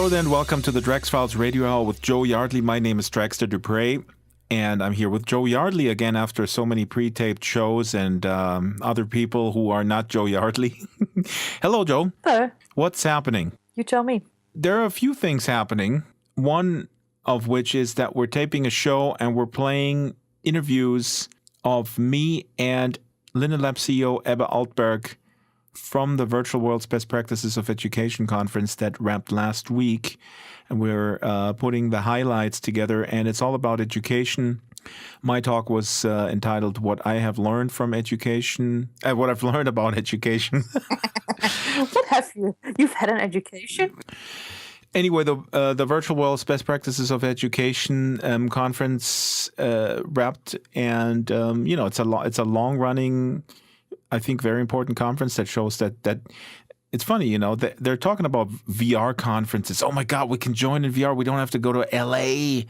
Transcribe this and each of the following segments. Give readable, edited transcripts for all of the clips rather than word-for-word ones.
Hello then, welcome to the Drax Files Radio Hour with Joe Yardley. My name is Draxter Dupre, and I'm here with Joe Yardley again after so many pre-taped shows and other people who are not Joe Yardley. Hello, Joe. Hello. What's happening? You tell me. There are a few things happening, one of which is that we're taping a show and we're playing interviews of me and Linden Lab CEO Ebbe Altberg from the Virtual World's Best Practices of Education conference that wrapped last week. And we're putting the highlights together, and it's all about education. My talk was entitled What I Have Learned from Education, what I've learned about education. What have you? You've had an education? Anyway, the Virtual World's Best Practices of Education conference wrapped, and it's a long-running, I think, very important conference that shows that it's funny, they're talking about VR conferences. Oh my God, we can join in VR. We don't have to go to LA,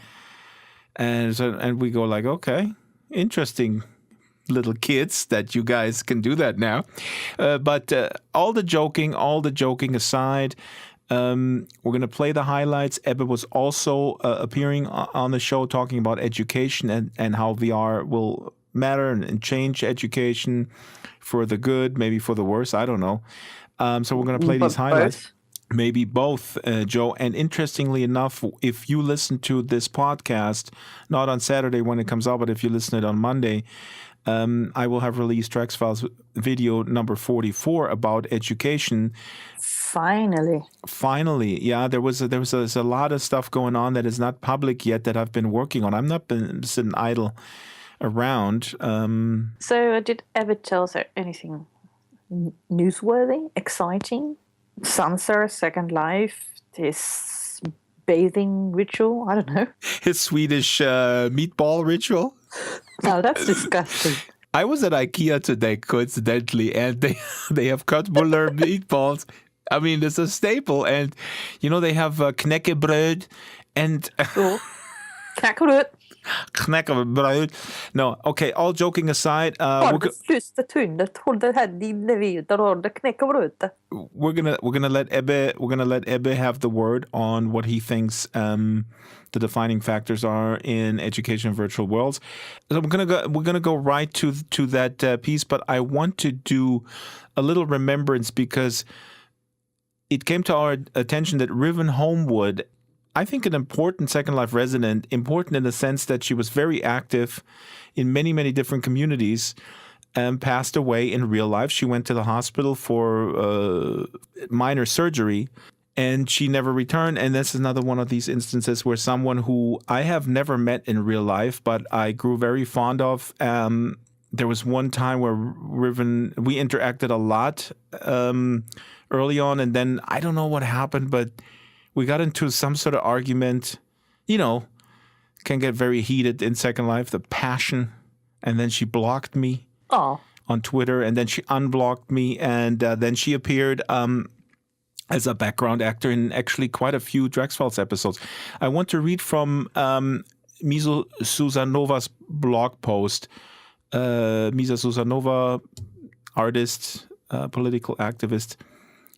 and we go like, okay, interesting, little kids, that you guys can do that now. But all the joking aside. We're going to play the highlights. Ebbe was also appearing on the show talking about education and how VR will matter and change education for the good, maybe for the worse. I don't know. So we're going to play these highlights. Maybe both, Joe. And interestingly enough, if you listen to this podcast, not on Saturday when it comes out, but if you listen to it on Monday, I will have released Drax Files video number 44 about education. Finally, yeah. There was a lot of stuff going on that is not public yet that I've been working on. I've not been sitting idle around. So did Ebbe tell us anything newsworthy, exciting? Sansa, Second Life, his bathing ritual? I don't know. His Swedish meatball ritual? No, that's disgusting. I was at IKEA today, coincidentally, and they have Köttbullar meatballs. I mean, it's a staple, and they have knäckebröd and knäckebröd. No, okay. All joking aside, we're gonna let Ebbe have the word on what he thinks the defining factors are in education in virtual worlds. So we're gonna go right to that piece, but I want to do a little remembrance because it came to our attention that Riven Homewood, I think an important Second Life resident, important in the sense that she was very active in many, many different communities, passed away in real life. She went to the hospital for minor surgery, and she never returned. And this is another one of these instances where someone who I have never met in real life, but I grew very fond of. There was one time where we interacted a lot early on, and then I don't know what happened, but we got into some sort of argument. Can get very heated in Second Life, the passion. And then she blocked me on Twitter, and then she unblocked me, and then she appeared as a background actor in actually quite a few Drax Files episodes. I want to read from Misa Susanova's blog post. Misa Susanova, artist, political activist.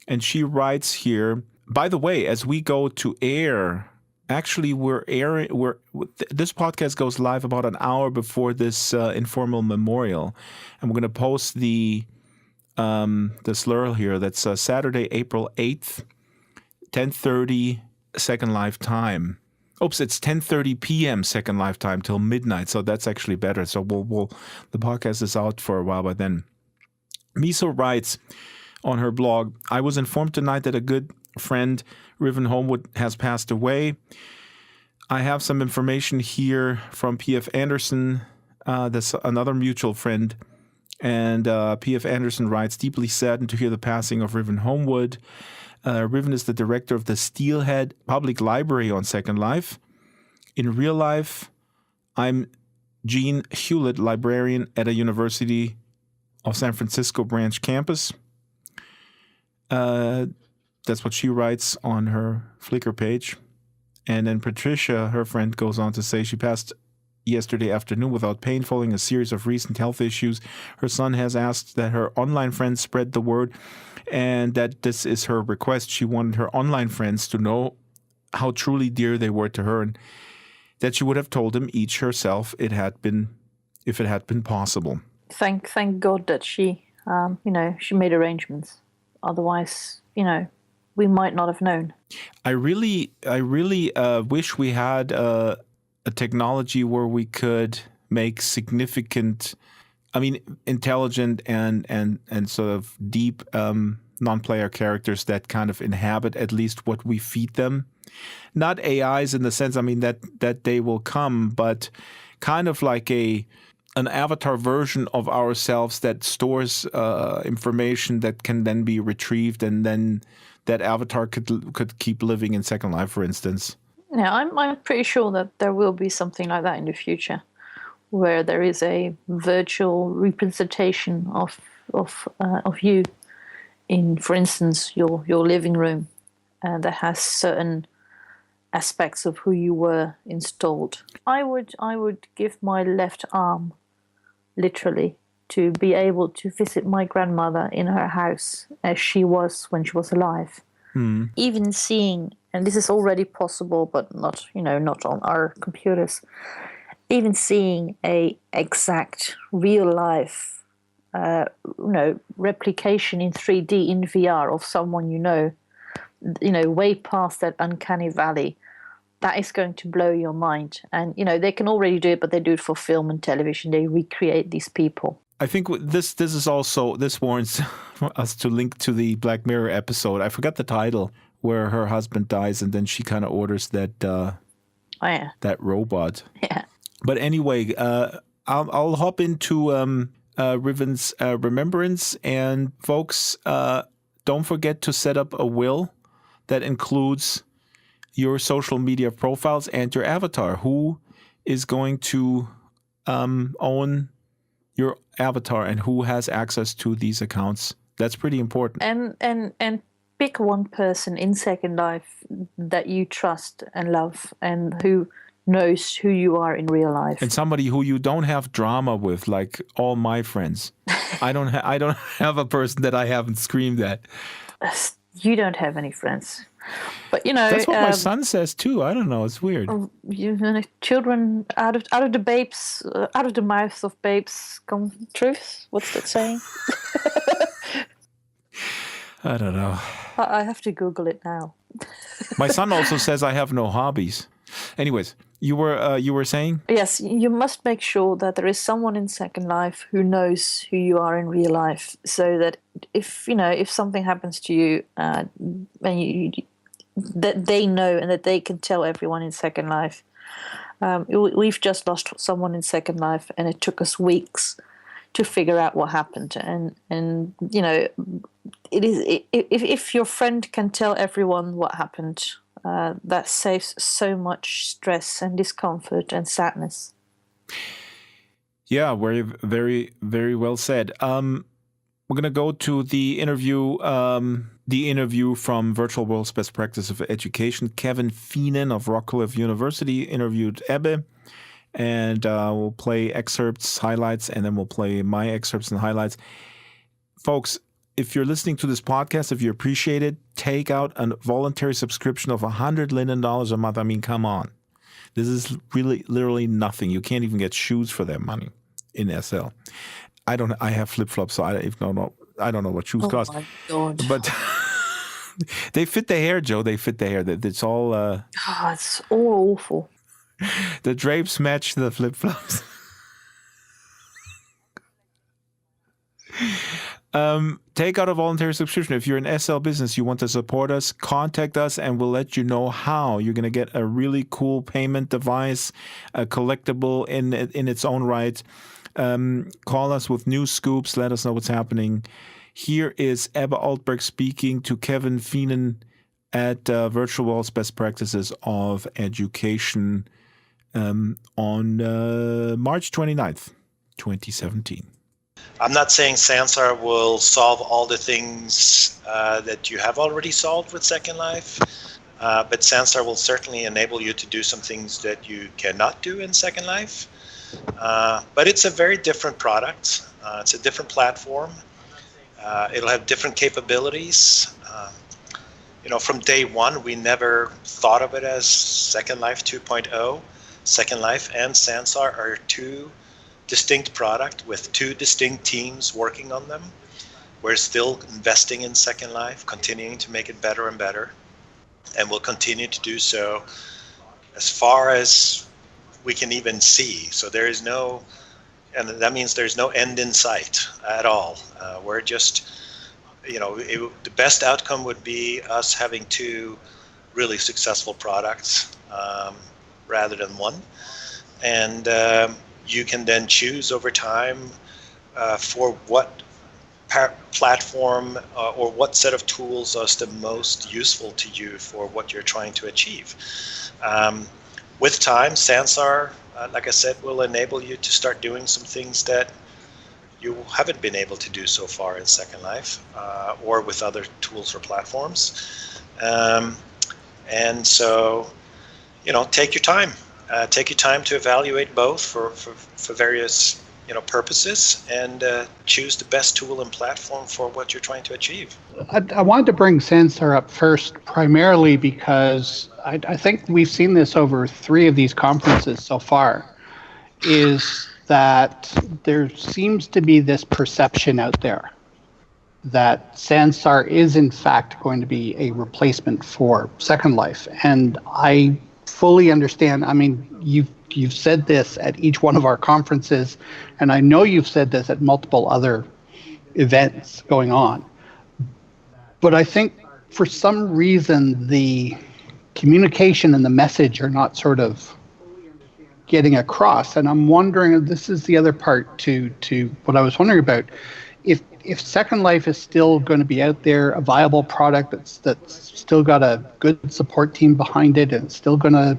And she writes here, by the way, as we go to air, actually this podcast goes live about an hour before this informal memorial. And we're going to post the slur here. That's Saturday, April 8th, 10:30 Second Life time. Oops, it's 10:30 p.m. Second Life time till midnight. So that's actually better. So the podcast is out for a while by then. Miso writes on her blog, I was informed tonight that a good friend, Riven Homewood, has passed away. I have some information here from P.F. Anderson, that's another mutual friend. And P.F. Anderson writes, deeply saddened to hear the passing of Riven Homewood. Riven is the director of the Steelhead Public Library on Second Life. In real life, I'm Gene Hewlett, librarian at a University of San Francisco branch campus. That's what she writes on her Flickr page. And then Patricia, her friend, goes on to say she passed yesterday afternoon without pain following a series of recent health issues. Her son has asked that her online friends spread the word and that this is her request. She wanted her online friends to know how truly dear they were to her, and that she would have told them each herself if it had been possible. Thank God that she, she made arrangements. Otherwise, we might not have known. I really wish we had a technology where we could make significant, intelligent and sort of deep non-player characters that kind of inhabit at least what we feed them. Not AIs in the sense, that they will come, but kind of like an avatar version of ourselves that stores information that can then be retrieved, and then that avatar could keep living in Second Life, for instance. Yeah, I'm pretty sure that there will be something like that in the future, where there is a virtual representation of you in, for instance, your living room, that has certain aspects of who you were installed. I would give my left arm, literally, to be able to visit my grandmother in her house as she was when she was alive. Even seeing, and this is already possible, but not on our computers, even seeing a exact real life replication in 3D in VR of someone way past that uncanny valley, that is going to blow your mind. And they can already do it, but they do it for film and television. They recreate these people. I think this warrants us to link to the Black Mirror episode. I forgot the title, where her husband dies and then she kind of orders that that robot. Yeah. But anyway, I'll hop into Riven's remembrance, and folks, don't forget to set up a will that includes your social media profiles and your avatar. Who is going to own your avatar and who has access to these accounts? That's pretty important. And pick one person in Second Life that you trust and love, and who knows who you are in real life. And somebody who you don't have drama with, like all my friends. I don't have a person that I haven't screamed at. You don't have any friends. But that's what my son says too. I don't know. It's weird. Children out of the babes, out of the mouths of babes come truth. What's that saying? I don't know. I have to Google it now. My son also says I have no hobbies. Anyways, you were saying? Yes, you must make sure that there is someone in Second Life who knows who you are in real life, so that if something happens to you, and that they know and that they can tell everyone in Second Life. We've just lost someone in Second Life, and it took us weeks to figure out what happened. And it is if your friend can tell everyone what happened, that saves so much stress and discomfort and sadness. Yeah, very, very well said. We're going to go to the interview from Virtual World's Best Practice of Education. Kevin Feenan of Rockcliffe University interviewed Ebbe, and we'll play excerpts, highlights, and then we'll play my excerpts and highlights. Folks, if you're listening to this podcast, if you appreciate it, take out a voluntary subscription of $100 Linden a month. I mean, come on. This is really literally nothing. You can't even get shoes for that money in SL. I have flip-flops, so I don't know what shoes cost. Oh my God. But they fit the hair, Joe. They fit the hair. It's all... it's all awful. The drapes match the flip-flops. Take out a voluntary subscription. If you're an SL business, you want to support us, contact us, and we'll let you know how. You're going to get a really cool payment device, a collectible in its own right. Call us with news scoops. Let us know what's happening. Here is Ebbe Altberg speaking to Kevin Feenan at Virtual World's Best Practices of Education on March 29th, 2017. I'm not saying Sansar will solve all the things that you have already solved with Second Life, but Sansar will certainly enable you to do some things that you cannot do in Second Life. But it's a very different product. It's a different platform. It'll have different capabilities. from day one, we never thought of it as Second Life 2.0. Second Life and Sansar are two distinct products with two distinct teams working on them. We're still investing in Second Life, continuing to make it better and better, and we'll continue to do so as far as we can even see. So there is no, and that means there's no end in sight at all. We're just, the best outcome would be us having two really successful products rather than one. And you can then choose over time for what platform or what set of tools is the most useful to you for what you're trying to achieve. With time, Sansar, like I said, will enable you to start doing some things that you haven't been able to do so far in Second Life or with other tools or platforms. And so, take your time. Take your time to evaluate both for various purposes, and choose the best tool and platform for what you're trying to achieve. I wanted to bring Sansar up first, primarily because I think we've seen this over 3 of these conferences so far, is that there seems to be this perception out there that Sansar is in fact going to be a replacement for Second Life. And I fully understand. I mean, you've said this at each one of our conferences, and I know you've said this at multiple other events going on. But I think for some reason the communication and the message are not sort of getting across. And I'm wondering, this is the other part to what I was wondering about. If Second Life is still going to be out there, a viable product that's still got a good support team behind it, and it's still going to,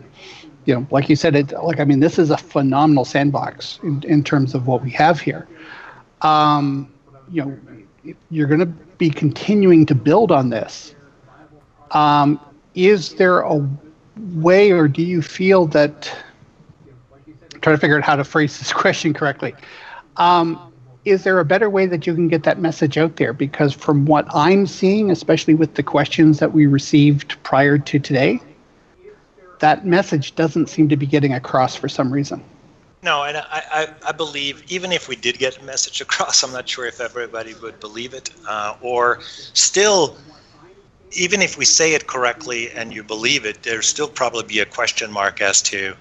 like you said, this is a phenomenal sandbox in terms of what we have here. You're going to be continuing to build on this. Is there a way, or do you feel that, I'm trying to figure out how to phrase this question correctly, is there a better way that you can get that message out there? Because from what I'm seeing, especially with the questions that we received prior to today, that message doesn't seem to be getting across for some reason. No, and I believe even if we did get a message across, I'm not sure if everybody would believe it. Or still, even if we say it correctly and you believe it, there'll still probably be a question mark as to,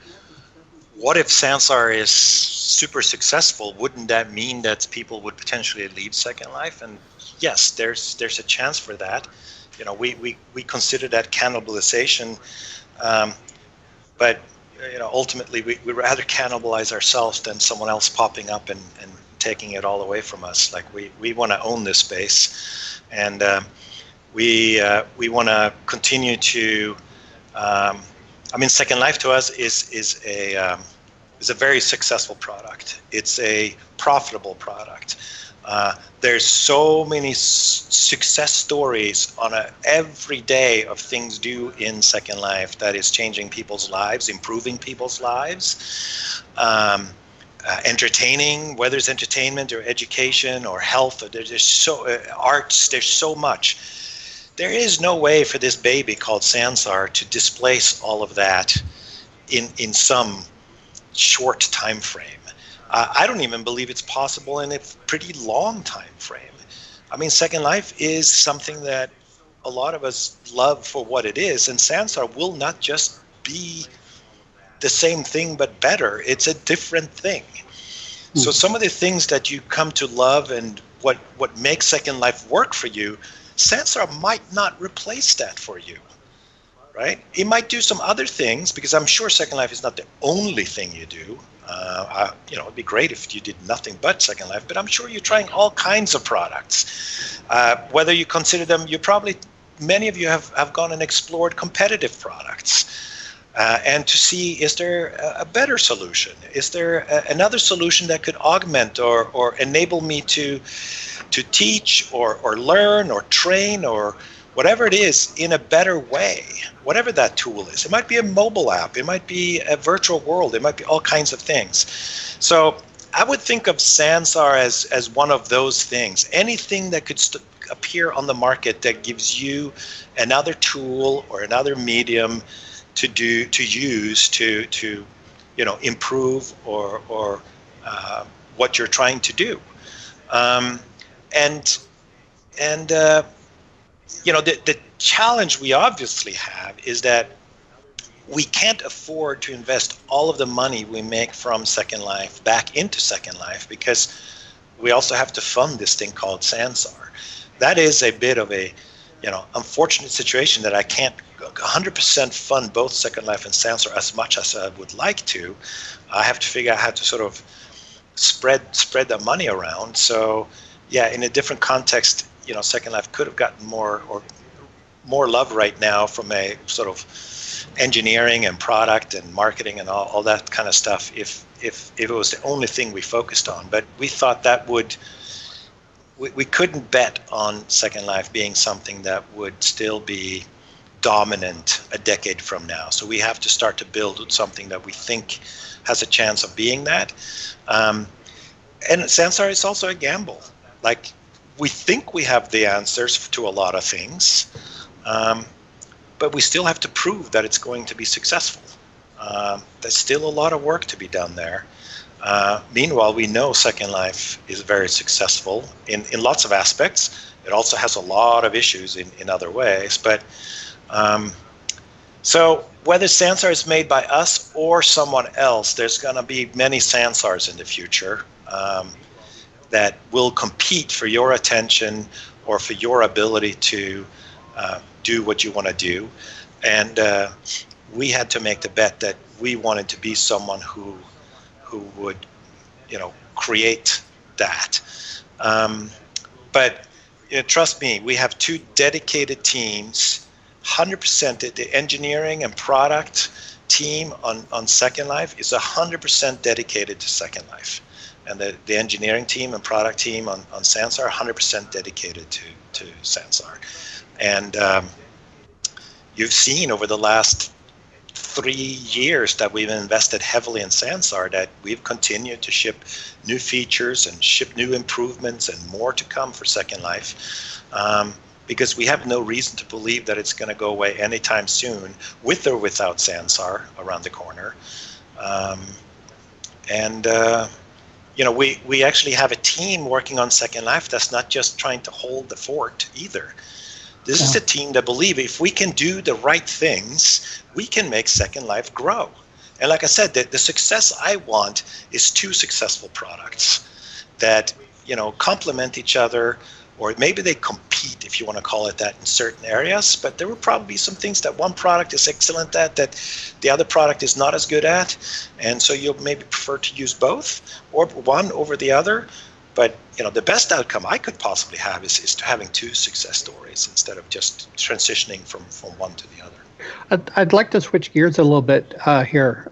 what if Sansar is super successful? Wouldn't that mean that people would potentially leave Second Life? And yes, there's a chance for that. We consider that cannibalization, but ultimately we rather cannibalize ourselves than someone else popping up and taking it all away from us. Like we want to own this space, and we want to continue to. Second Life to us is a very successful product. It's a profitable product. There's so many success stories on every day of things due in Second Life that is changing people's lives, improving people's lives, entertaining, whether it's entertainment or education or health, or there's arts. There's so much. There is no way for this baby called Sansar to displace all of that in some short time frame. I don't even believe it's possible in a pretty long time frame. Second Life is something that a lot of us love for what it is, and Sansar will not just be the same thing but better. It's a different thing. So some of the things that you come to love and what makes Second Life work for you, Sansar might not replace that for you, right? It might do some other things, because I'm sure Second Life is not the only thing you do. It'd be great if you did nothing but Second Life, but I'm sure you're trying all kinds of products. Whether you consider them, many of you have gone and explored competitive products. And to see, is there a better solution? Is there another solution that could augment or enable me to teach or learn or train or whatever it is in a better way, whatever that tool is? It might be a mobile app, it might be a virtual world, it might be all kinds of things. So I would think of Sansar as one of those things. Anything that could appear on the market that gives you another tool or another medium to use to improve or what you're trying to do. The challenge we obviously have is that we can't afford to invest all of the money we make from Second Life back into Second Life, because we also have to fund this thing called Sansar. That is a bit of a unfortunate situation, that I can't 100% fund both Second Life and Sansar as much as I would like to. I have to figure out how to sort of spread that money around. So yeah, in a different context, Second Life could have gotten more love right now from a sort of engineering and product and marketing and all that kind of stuff if it was the only thing we focused on. But we thought that we couldn't bet on Second Life being something that would still be dominant a decade from now. So we have to start to build something that we think has a chance of being that. And Sansar is also a gamble. Like, we think we have the answers to a lot of things, but we still have to prove that it's going to be successful. There's still a lot of work to be done there. Meanwhile, we know Second Life is very successful in lots of aspects. It also has a lot of issues in other ways. But so whether Sansar is made by us or someone else, there's going to be many Sansars in the future that will compete for your attention or for your ability to do what you want to do. And we had to make the bet that we wanted to be someone who would create that. But trust me, we have two dedicated teams, 100%. The engineering and product team on Second Life is 100% dedicated to Second Life. And the engineering team and product team on Sansar are 100% dedicated to Sansar. And you've seen over the last 3 years that we've invested heavily in Sansar, that we've continued to ship new features and ship new improvements and more to come for Second Life, because we have no reason to believe that it's going to go away anytime soon, with or without Sansar around the corner. We actually have a team working on Second Life that's not just trying to hold the fort either. This is a team that believe if we can do the right things, we can make Second Life grow. And like I said, the success I want is two successful products that complement each other, or maybe they compete, if you want to call it that, in certain areas. But there will probably be some things that one product is excellent at that the other product is not as good at, and so you'll maybe prefer to use both or one over the other. But the best outcome I could possibly have is to having two success stories instead of just transitioning from one to the other. I'd like to switch gears a little bit here.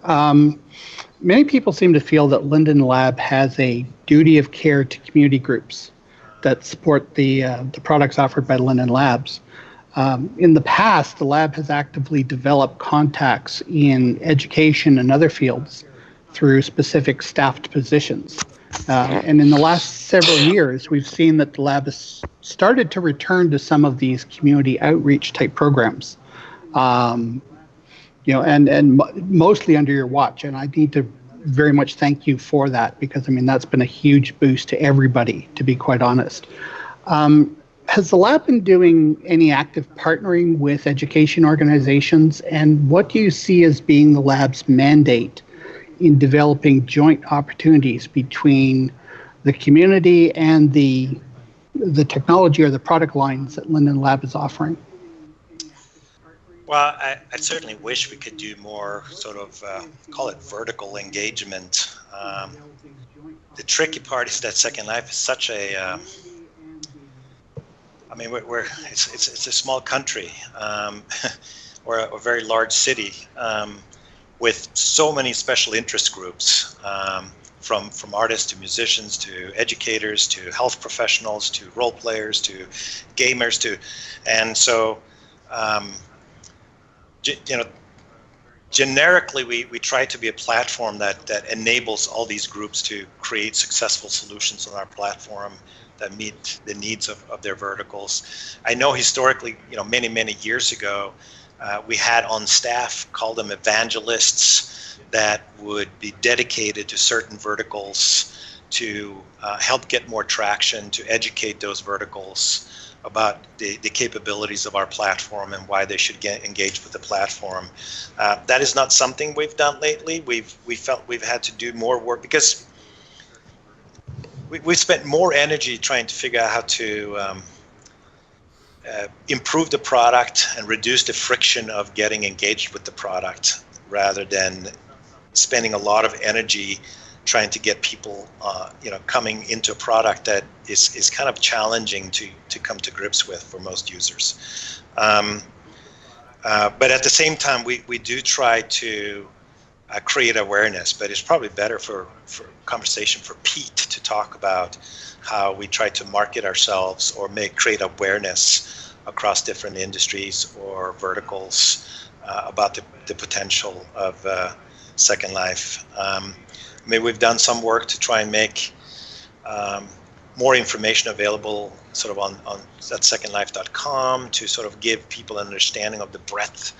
Many people seem to feel that Linden Lab has a duty of care to community groups that support the products offered by Linden Labs. In the past, the lab has actively developed contacts in education and other fields through specific staffed positions. And in the last several years, we've seen that the lab has started to return to some of these community outreach type programs, and mostly under your watch. And I need to very much thank you for that, because that's been a huge boost to everybody, to be quite honest. Has the lab been doing any active partnering with education organizations, and what do you see as being the lab's mandate in developing joint opportunities between the community and the technology or the product lines that Linden Lab is offering? Well, I certainly wish we could do more sort of, call it vertical engagement. The tricky part is that Second Life is such a, it's a small country, or a very large city, with so many special interest groups, from artists to musicians to educators to health professionals to role players to gamers and so generically we try to be a platform that enables all these groups to create successful solutions on our platform that meet the needs of their verticals. I know historically, many years ago, we had on staff, call them evangelists, that would be dedicated to certain verticals to help get more traction, to educate those verticals about the capabilities of our platform and why they should get engaged with the platform. That is not something we've done lately. We felt we've had to do more work because we've spent more energy trying to figure out how to improve the product and reduce the friction of getting engaged with the product, rather than spending a lot of energy trying to get people, coming into a product that is kind of challenging to come to grips with for most users. But at the same time, we do try to create awareness, but it's probably better for conversation for Pete to talk about how we try to market ourselves or create awareness across different industries or verticals about the potential of Second Life. We've done some work to try and make more information available sort of on at secondlife.com to sort of give people an understanding of the breadth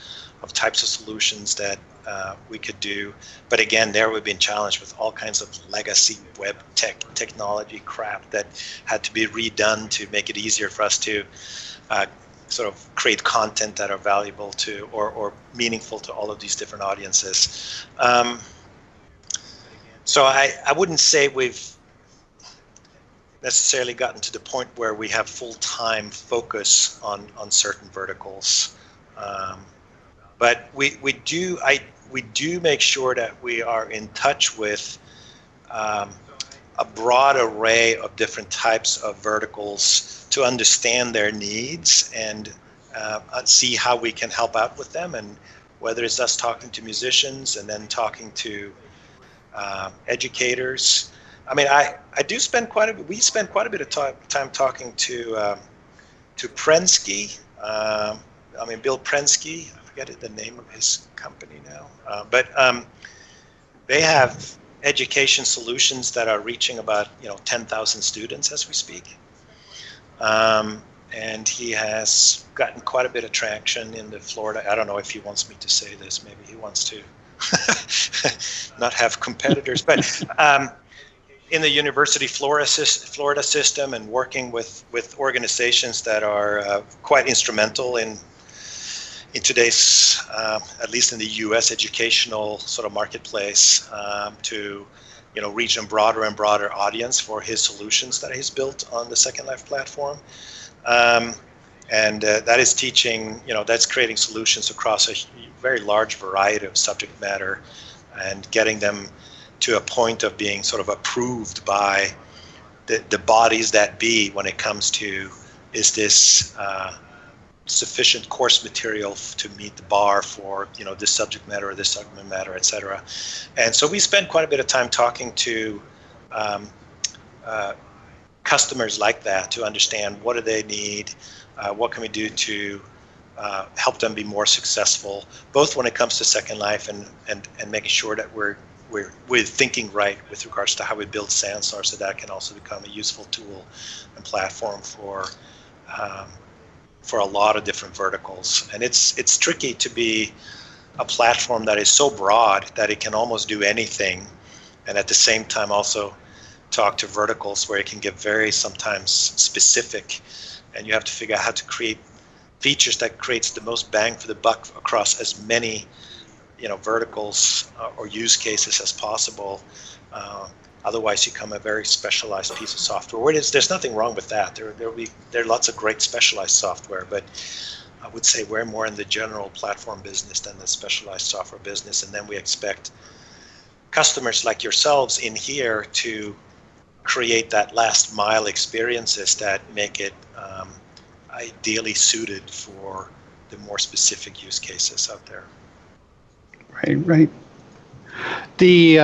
of types of solutions that we could do. But again, there we've been challenged with all kinds of legacy web technology crap that had to be redone to make it easier for us to sort of create content that are valuable to or meaningful to all of these different audiences. So I wouldn't say we've necessarily gotten to the point where we have full-time focus on certain verticals, but we do make sure that we are in touch with a broad array of different types of verticals to understand their needs and see how we can help out with them, and whether it's us talking to musicians and then talking to educators. We spend quite a bit of time talking to Prensky. Bill Prensky. I forget the name of his company now, but they have education solutions that are reaching about 10,000 students as we speak, and he has gotten quite a bit of traction in the Florida. I don't know if he wants me to say this. Maybe he wants to not have competitors, but in the University Florida system, and working with organizations that are quite instrumental in today's, at least in the U.S. educational sort of marketplace, to reach a broader and broader audience for his solutions that he's built on the Second Life platform. And that is teaching, that's creating solutions across a very large variety of subject matter and getting them to a point of being sort of approved by the bodies that be when it comes to, is this sufficient course material to meet the bar for this subject matter or this subject matter, et cetera. And so we spend quite a bit of time talking to customers like that to understand what do they need, what can we do to help them be more successful, both when it comes to Second Life and making sure that we're thinking right with regards to how we build Sandstar, so that can also become a useful tool and platform for a lot of different verticals. And it's tricky to be a platform that is so broad that it can almost do anything, and at the same time also talk to verticals where it can get very sometimes specific, and you have to figure out how to create features that creates the most bang for the buck across as many verticals or use cases as possible. Otherwise, you become a very specialized piece of software. There's nothing wrong with that. There are lots of great specialized software, but I would say we're more in the general platform business than the specialized software business. And then we expect customers like yourselves in here to create that last mile experiences that make it ideally suited for the more specific use cases out there. Right. The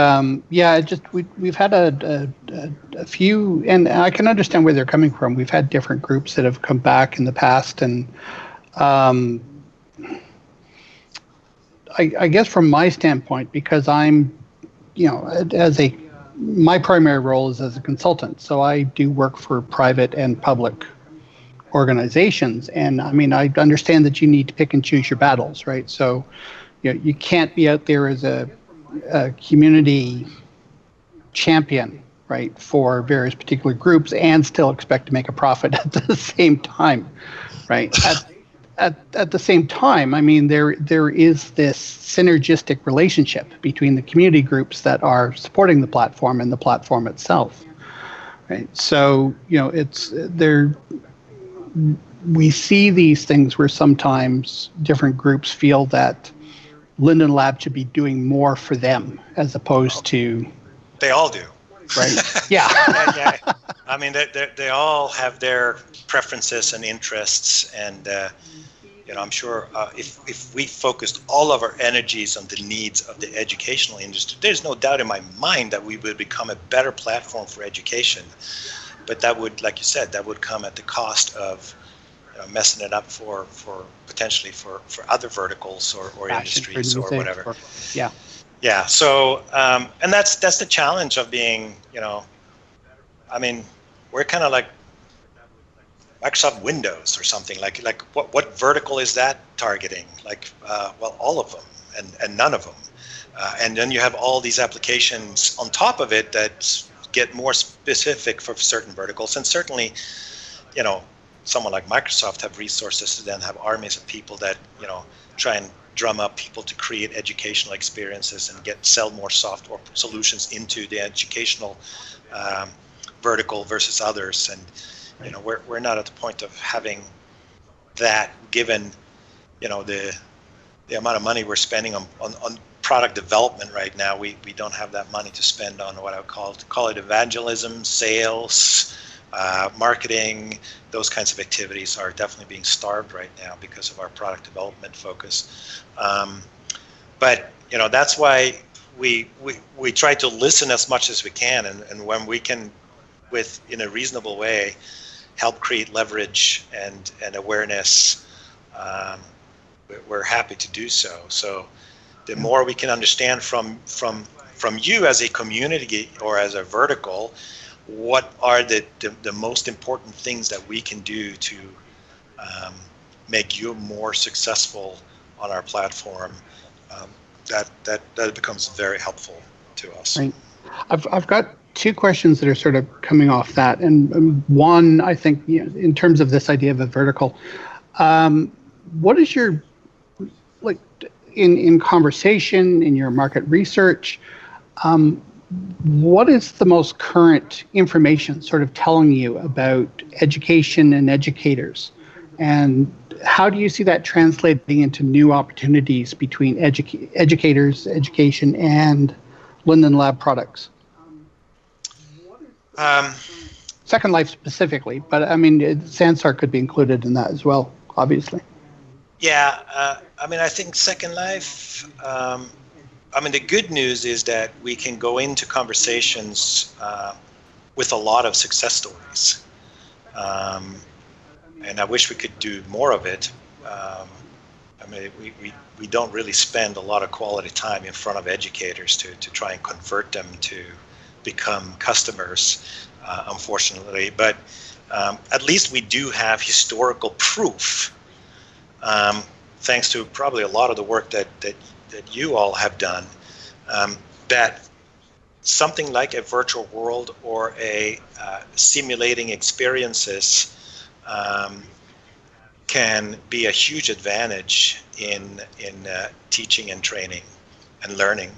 we've had a few, and I can understand where they're coming from. We've had different groups that have come back in the past, and I guess from my standpoint, because I'm, as a my primary role is as a consultant. So I do work for private and public organizations. And I mean, I understand that you need to pick and choose your battles, right? So, you can't be out there as a community champion, right, for various particular groups and still expect to make a profit at the same time, right? At the same time, I mean, there is this synergistic relationship between the community groups that are supporting the platform and the platform itself, right? So, it's there. We see these things where sometimes different groups feel that Linden Lab should be doing more for them as opposed to. They all do. Right. Yeah. Yeah. I mean, they all have their preferences and interests, and I'm sure if we focused all of our energies on the needs of the educational industry, there's no doubt in my mind that we would become a better platform for education. But that would, like you said, that would come at the cost of messing it up for potentially for other verticals or industries or whatever. Yeah. Yeah. So, and that's the challenge of being, I mean, we're kind of like Microsoft Windows or something. Like what vertical is that targeting? Well, all of them and none of them. And then you have all these applications on top of it that get more specific for certain verticals. And certainly, someone like Microsoft have resources to then have armies of people that, try and drum up people to create educational experiences and sell more software solutions into the educational vertical versus others. And, we're not at the point of having that given, the amount of money we're spending on product development right now. We don't have that money to spend on what I would call it evangelism, sales, marketing. Those kinds of activities are definitely being starved right now because of our product development focus. But that's why we try to listen as much as we can, and when we can, in a reasonable way, help create leverage and awareness, we're happy to do so. So the more we can understand from you as a community or as a vertical, what are the most important things that we can do to make you more successful on our platform, that becomes very helpful to us. Right. I've got two questions that are sort of coming off that, and one, I think, in terms of this idea of a vertical, what is your, like, in conversation, in your market research, what is the most current information sort of telling you about education and educators? And how do you see that translating into new opportunities between educators, education, and Linden Lab products? Second Life specifically, but I mean, Sansar could be included in that as well, obviously. Yeah, I mean, I think Second Life, I mean, the good news is that we can go into conversations with a lot of success stories. And I wish we could do more of it. I mean, we don't really spend a lot of quality time in front of educators to try and convert them to become customers, unfortunately. But at least we do have historical proof, thanks to probably a lot of the work that you all have done, that something like a virtual world or a simulating experiences can be a huge advantage in teaching and training and learning.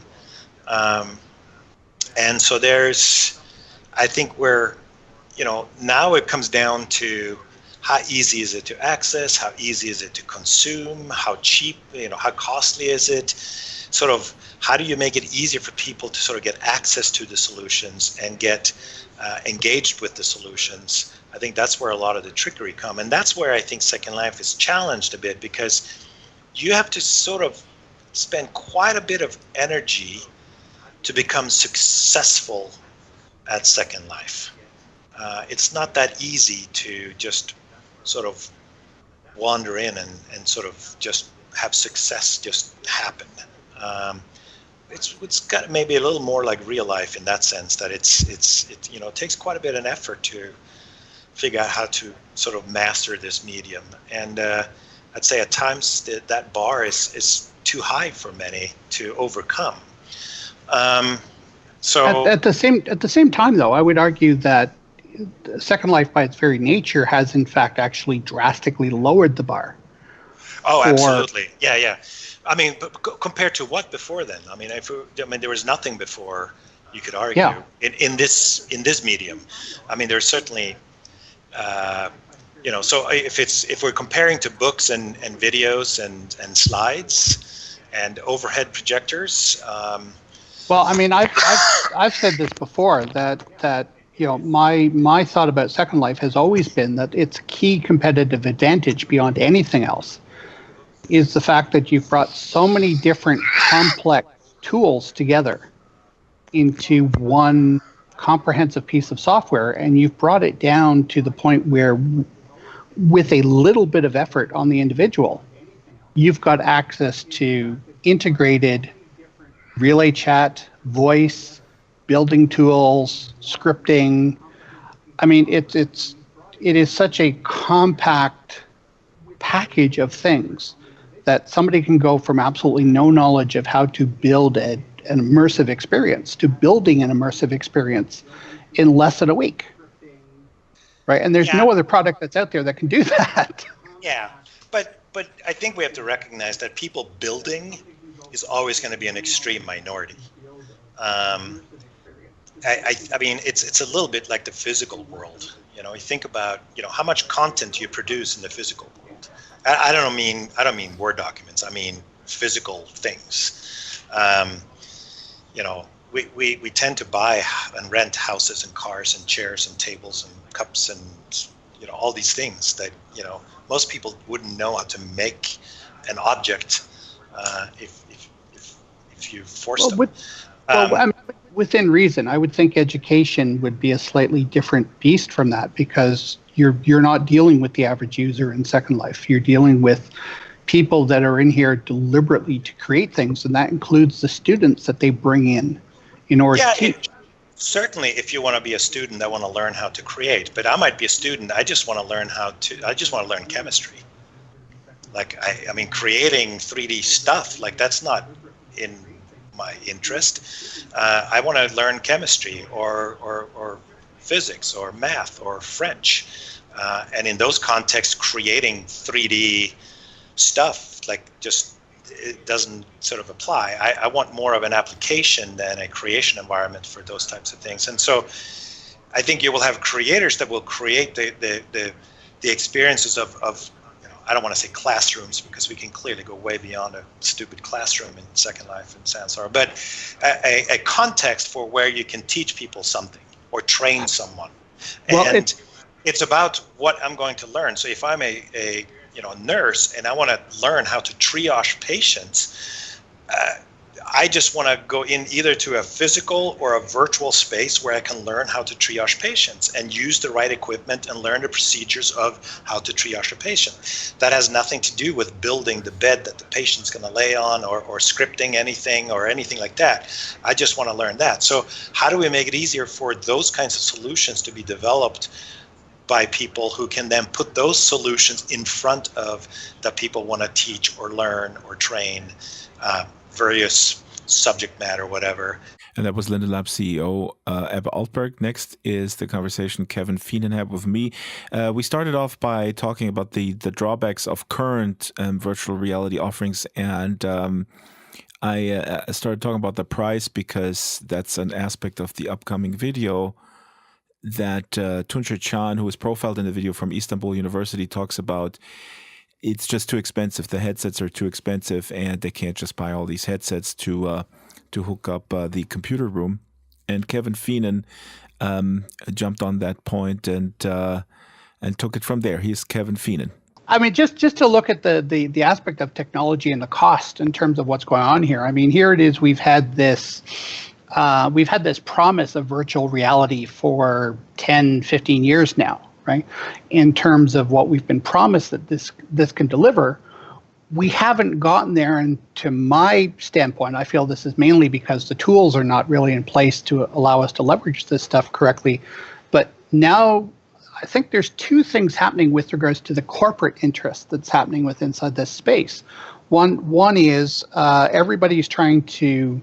And so I think now it comes down to how easy is it to access, how easy is it to consume, how cheap, how costly is it? Sort of, how do you make it easier for people to sort of get access to the solutions and get engaged with the solutions? I think that's where a lot of the trickery come. And that's where I think Second Life is challenged a bit, because you have to sort of spend quite a bit of energy to become successful at Second Life. It's not that easy to just sort of wander in and sort of just have success just happen. it's got maybe a little more like real life in that sense, that it takes quite a bit of effort to figure out how to sort of master this medium. And I'd say at times that bar is too high for many to overcome. So at the same time, though, I would argue that Second Life, by its very nature, has in fact actually drastically lowered the bar. Oh, absolutely, yeah. I mean, but compared to what before then? I mean, there was nothing before, you could argue, in this medium. I mean, there's certainly, So if we're comparing to books and videos and slides and overhead projectors. Well, I mean, I've said this before that my thought about Second Life has always been that its key competitive advantage beyond anything else is the fact that you've brought so many different complex tools together into one comprehensive piece of software, and you've brought it down to the point where, with a little bit of effort on the individual, you've got access to integrated relay chat, voice, building tools, scripting. I mean, it is such a compact package of things that somebody can go from absolutely no knowledge of how to build an immersive experience to building an immersive experience in less than a week. Right? And there's no other product that's out there that can do that. Yeah. But I think we have to recognize that people building is always going to be an extreme minority. I mean, it's a little bit like the physical world. You think about, how much content you produce in the physical world. I don't mean Word documents. I mean physical things. We tend to buy and rent houses and cars and chairs and tables and cups and all these things that most people wouldn't know how to make an object if you forced them. I mean, within reason, I would think education would be a slightly different beast from that, because you're not dealing with the average user in Second Life. You're dealing with people that are in here deliberately to create things, and that includes the students that they bring in order to teach. Certainly, if you want to be a student that want to learn how to create, but I might be a student, I just want to learn chemistry. Like, I mean, creating 3D stuff, like, that's not in my interest. I want to learn chemistry or physics or math or French. And in those contexts, creating 3D stuff, like, just, it doesn't sort of apply. I want more of an application than a creation environment for those types of things. And so I think you will have creators that will create the experiences of I don't want to say classrooms, because we can clearly go way beyond a stupid classroom in Second Life and Sansar, but a context for where you can teach people something or train someone. And it's about what I'm going to learn. So if I'm a nurse and I want to learn how to triage patients, I just want to go in either to a physical or a virtual space where I can learn how to triage patients and use the right equipment and learn the procedures of how to triage a patient. That has nothing to do with building the bed that the patient's going to lay on or scripting anything or anything like that. I just want to learn that. So how do we make it easier for those kinds of solutions to be developed by people who can then put those solutions in front of the people want to teach or learn or train various subject matter, whatever. And that was Linden Lab CEO Ebbe Altberg. Next is the conversation Kevin Feenan had with me. We started off by talking about the drawbacks of current virtual reality offerings, and I started talking about the price, because that's an aspect of the upcoming video that Tunçer Can, who was profiled in the video from Istanbul University, talks about. It's just too expensive. The headsets are too expensive, and they can't just buy all these headsets to hook up the computer room. And Kevin Feenan jumped on that point and took it from there. He's Kevin Feenan. I mean, just to look at the aspect of technology and the cost in terms of what's going on here. I mean, here it is. We've had this promise of virtual reality for 10, 15 years now. Right, in terms of what we've been promised that this can deliver, we haven't gotten there, and to my standpoint, I feel this is mainly because the tools are not really in place to allow us to leverage this stuff correctly. But now I think there's two things happening with regards to the corporate interest that's happening with inside this space. One is everybody's trying to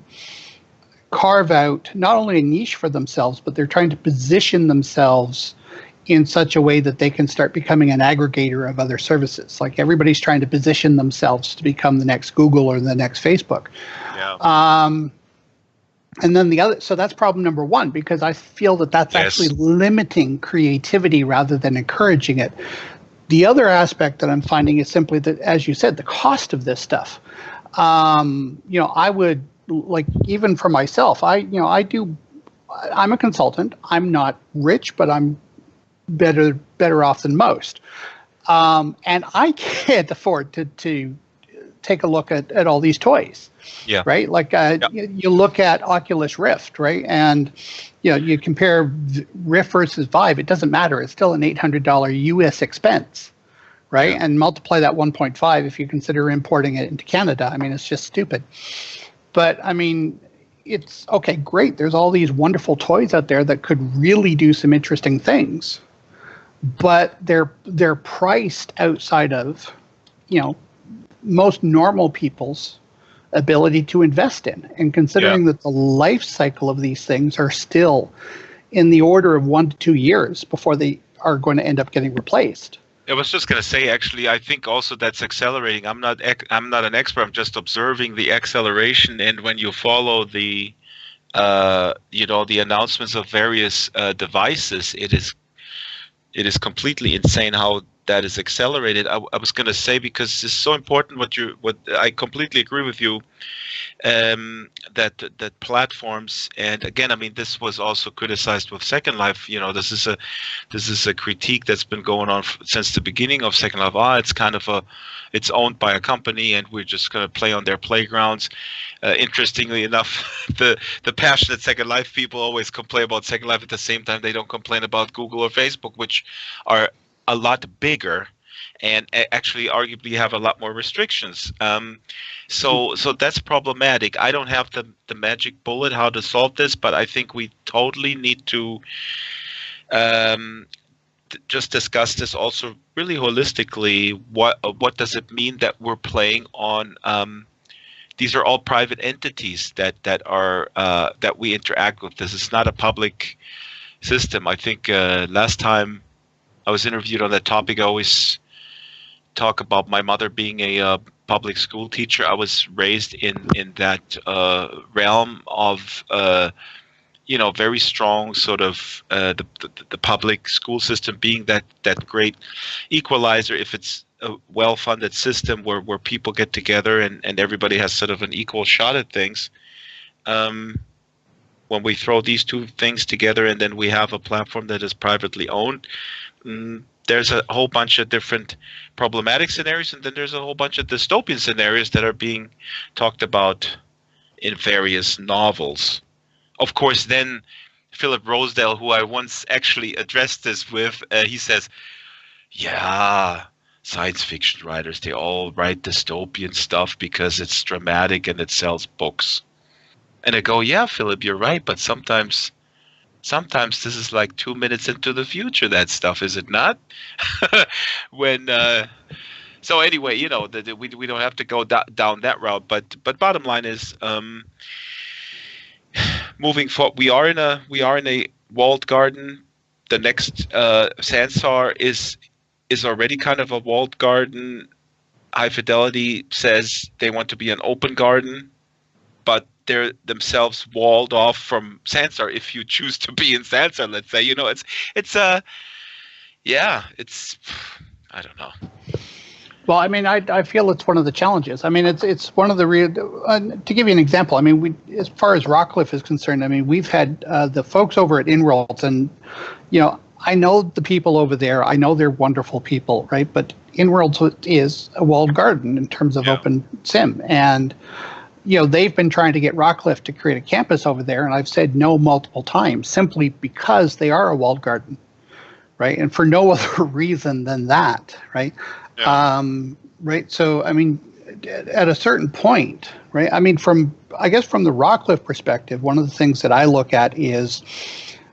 carve out not only a niche for themselves, but they're trying to position themselves in such a way that they can start becoming an aggregator of other services. Like everybody's trying to position themselves to become the next Google or the next Facebook. Yeah. And then the other, so that's problem number one, because I feel that that's actually limiting creativity rather than encouraging it. The other aspect that I'm finding is simply that, as you said, the cost of this stuff. I would, like, even for myself, I'm a consultant. I'm not rich, but I'm better off than most. And I can't afford to take a look at all these toys. Yeah. Right. Like you look at Oculus Rift, right, and you compare Rift versus Vive. It doesn't matter. It's still an $800 U.S. expense, right? Yeah. And multiply that 1.5 if you consider importing it into Canada. I mean, it's just stupid. But I mean, it's okay. Great. There's all these wonderful toys out there that could really do some interesting things, but they're priced outside of most normal people's ability to invest in. And considering that the life cycle of these things are still in the order of 1 to 2 years before they are going to end up getting replaced. I was just going to say, actually, I think also that's accelerating. I'm not an expert. I'm just observing the acceleration. And when you follow the announcements of various devices, it is completely insane how that is accelerated. I was going to say, because it's so important what I completely agree with you, that platforms, and again, I mean, this was also criticized with Second Life. This is a critique that's been going on since the beginning of Second Life. It's owned by a company, and we're just going to play on their playgrounds. Interestingly enough, the passionate Second Life people always complain about Second Life. At the same time, they don't complain about Google or Facebook, which are a lot bigger and actually arguably have a lot more restrictions. So that's problematic. I don't have the magic bullet how to solve this, but I think we totally need to just discuss this also really holistically. What does it mean that we're playing on? These are all private entities that we interact with. This is not a public system. I think last time I was interviewed on that topic, I always talk about my mother being a public school teacher. I was raised in that realm of very strong sort of the public school system being that great equalizer. If it's a well-funded system where people get together and everybody has sort of an equal shot at things, when we throw these two things together and then we have a platform that is privately owned, there's a whole bunch of different problematic scenarios, and then there's a whole bunch of dystopian scenarios that are being talked about in various novels. Of course, then Philip Rosedale, who I once actually addressed this with, he says, yeah, science fiction writers, they all write dystopian stuff because it's dramatic and it sells books. And I go, yeah, Philip, you're right, but sometimes this is like 2 minutes into the future, that stuff, is it not? So anyway, we don't have to go down that route, but bottom line is, moving forward, we are in a walled garden. The next Sansar is already kind of a walled garden. High Fidelity says they want to be an open garden, but they're themselves walled off from Sansar. If you choose to be in Sansar, let's say, it's I don't know. Well, I mean, I feel it's one of the challenges. I mean, it's one of the real. To give you an example, I mean, as far as Rockcliffe is concerned, I mean, we've had the folks over at Inworlds, and I know the people over there. I know they're wonderful people, right? But Inworlds is a walled garden in terms of open sim, and they've been trying to get Rockcliffe to create a campus over there, and I've said no multiple times, simply because they are a walled garden, right? And for no other reason than that, right? Yeah. Right. So, I mean, at a certain point, right? I mean, from the Rockcliffe perspective, one of the things that I look at is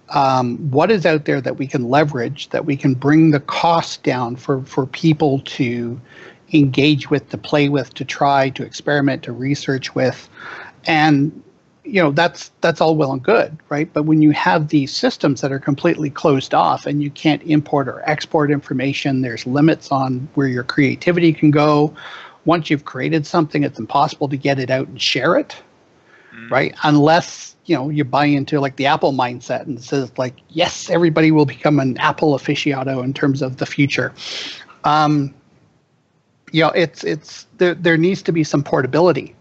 what is out there that we can leverage, that we can bring the cost down for people to engage with, to play with, to try, to experiment, to research with. And, that's all well and good, right? But when you have these systems that are completely closed off and you can't import or export information, there's limits on where your creativity can go. Once you've created something, it's impossible to get it out and share it, right? Unless, you buy into like the Apple mindset and says like, yes, everybody will become an Apple aficionado in terms of the future. It's there needs to be some portability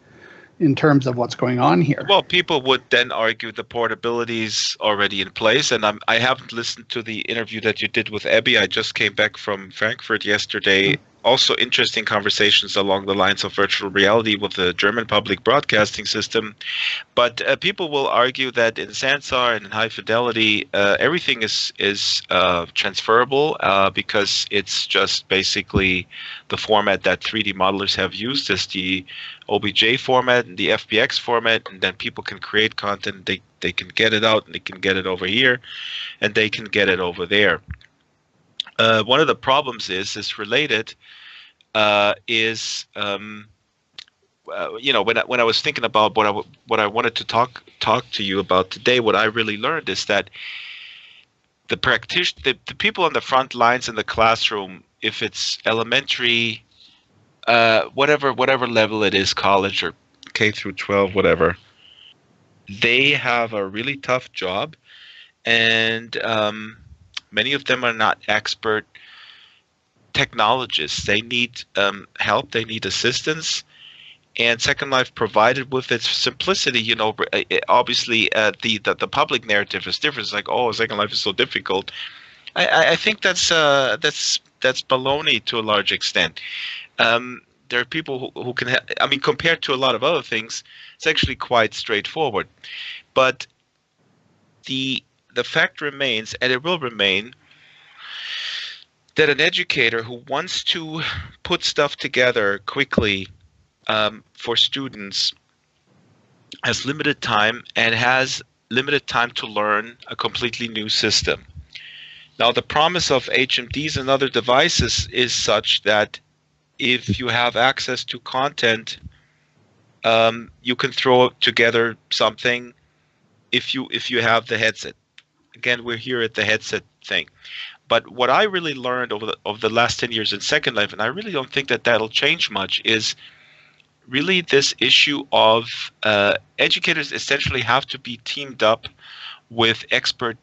in terms of what's going on here. Well, people would then argue the portability is already in place, and I haven't listened to the interview that you did with Ebbe. I just came back from Frankfurt yesterday. Also interesting conversations along the lines of virtual reality with the German public broadcasting system. But people will argue that in Sansar and in high fidelity, everything is transferable because it's just basically the format that 3D modelers have used as the OBJ format and the FBX format, and then people can create content. They can get it out, and they can get it over here, and they can get it over there. One of the problems is related. When I was thinking about what I wanted to talk to you about today, what I really learned is that the people on the front lines in the classroom, if it's elementary, whatever level it is, college or K through 12, whatever, they have a really tough job, and many of them are not expert technologists. They need help. They need assistance. And Second Life provided with its simplicity, obviously the public narrative is different. It's like, oh, Second Life is so difficult. I think that's baloney to a large extent. There are people who can. Compared to a lot of other things, it's actually quite straightforward. But the fact remains, and it will remain, that an educator who wants to put stuff together quickly for students has limited time and has limited time to learn a completely new system. Now, the promise of HMDs and other devices is such that if you have access to content, you can throw together something if you have the headset. Again, we're here at the headset thing. But what I really learned over the last 10 years in Second Life, and I really don't think that that'll change much, is really this issue of educators essentially have to be teamed up with expert